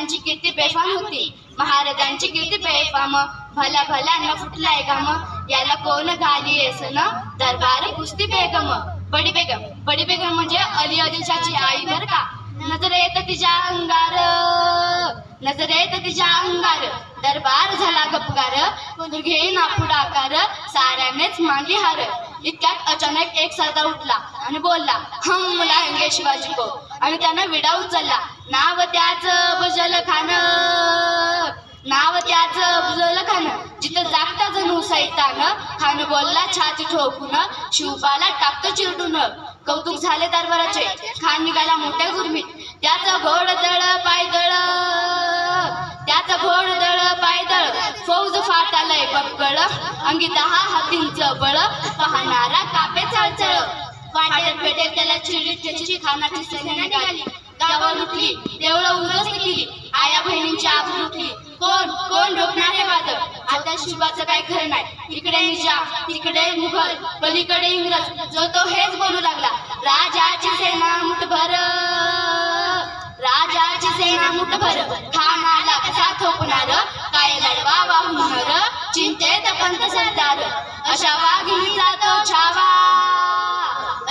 महाराजांची कीर्ती बेफाम होती, महाराजांची कीर्ती बेफाम. भल्या भल्यानं फुटलाय घाम, याला कोण घालीयेस न दरबार कुस्ती बेगम. बडी बेगम म्हणजे अली आदिलशाची आई बर का. नजरेत तिच्या अंगार, नजरेत तिच्या अंगार, दरबार झाला गपगार. कोणी घेईना पुढाकार, साऱ्यानेच मागली हार. इतक्यात अचानक एक सरदार उठला आणि बोलला, हम लाएंगे शिवाजी को. आणि त्यानं विडा उचलला. नाव त्याच बुजल खान, नाव त्याच बुजल खान. जिथं जागता जणू सैतान, खान बोलला छाती ठोकून, शिवबाला टाकतो चिरडून. कौतुक झाले दरबाराचे, खान निघाला मोठ्या गुरमीत. त्याचं घोडदळ पायदळ, त्याचं घोडदळ पायदळ, फौज फाटालय बक्कळ. अंगी 10 हातींचं बळ, पाहणारा कापे चळचळ. वाटेत भेटेल त्याला चिडीची खानाची सैन्य निघाली. गावं लुटली, देवळं उद्ध्वस्त केली, आया बहिणींची आबरू लुटली. कोण कोण रोखणार हे वाद? आता शिवाचं काय खरं नाही. इकडे निजाम, तिकडे मुघल, पलीकडे इंग्रज, जो तो हेच बोलू लागला. राजाची सेना मुठभर, राजाची सेना मुठभर, खानाला कसा थोपणार, काय लढवा वाहुनर, चिंतेत पंत सरदार. अशा वाघिणीचा तो छावा,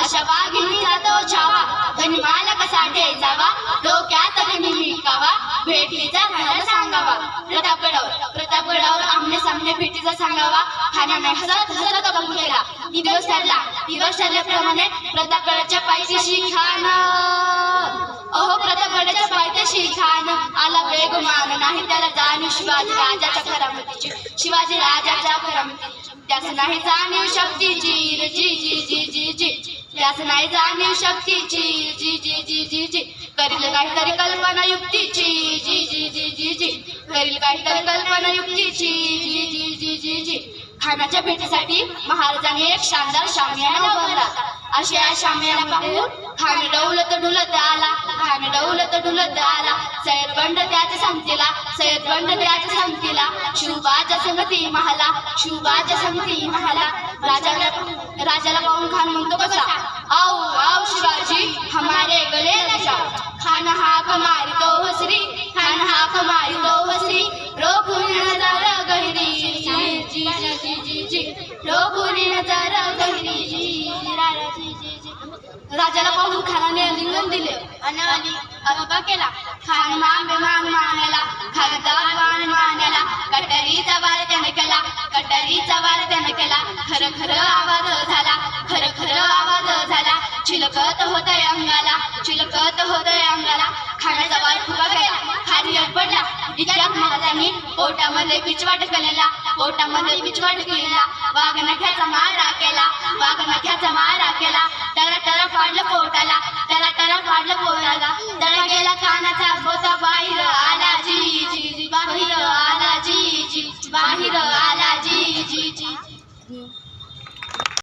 अशा वाघिणीचा तो छावा, गनिमाला कसा जावा, डोक्यात गणी मिळकावा, भेटीचा खानाला सांगावा. प्रतापगडावर आमने सामने भेटीचा सांगावा. खानाने हसत हसत कबूल केला. दिवस ठरल्याप्रमाणे प्रतापगडाच्या पायथ्याशी खान, अहो प्रतापगडाच्या पायथ्याशी खान आला बेगुमान. नाही त्याला जाणीव शिवाजी राजाच्या करामतीची, शिवाजी राजाच्या करामतीची. त्यास नाही जाणीव शक्तीची, जी जी जी जी जी, त्यास नाही जाणीव शक्तीची, जी जी जी जी जी. करील काहीतरी कल्पना युक्तीची, जी जी जी जी जी, करील काहीतरी कल्पना युक्तीची, जी जी जी जी जी. खानाच्या भेटीसाठी महाराजांनी एक शानदार शामियाना उभारला. अशा शामियाना पाहून खान डौलत डुलत आला, खान डौलत डुलत आला. सय्यद बंड त्याच्या संगतीला, सय्यद बंड त्याच्या संगतीला. शिवबाच्या संगती महाला, शिवबाच्या संगती महाला. राजाला पाहून खान म्हणतो कसा, आओ आओ शिवाजी हमारे गले लग जाओ. खान हाक मारितो हसरी, खान हाक मारितो हसरी. रोखून नजर गहिरी, जी जी जी जी जी, रोखून नजर गहिरी, जी जी जी जी. राजाला पाहून खानाने आलिंगन दिले आणि अबा केला. खान मान मानाला, खासदार मानाला. कटारीचा वार त्याने केला, कटारीचा वार त्याने केला. खर खर आवाज झाला, खर खर आवाज झाला. चिलकत होतय अंगाला, चिलकत होतय अंगाला. खानाचा वार फुका गेला, खाली पडला. इतक्यात महाराजांनी पोटामध्ये बिचवाट केलेला, पोटामध्ये बिचवाट केलेला. वाघनख्याचा मारा केला, वाघनख्याचा मारा केला. टरा फाडलं पोटाला, टरा फाडलं पोटाला. तळा गेला कानाचा बोता बाहेर आला, जी जी जी, बाहेर आला, जी जी बाहेर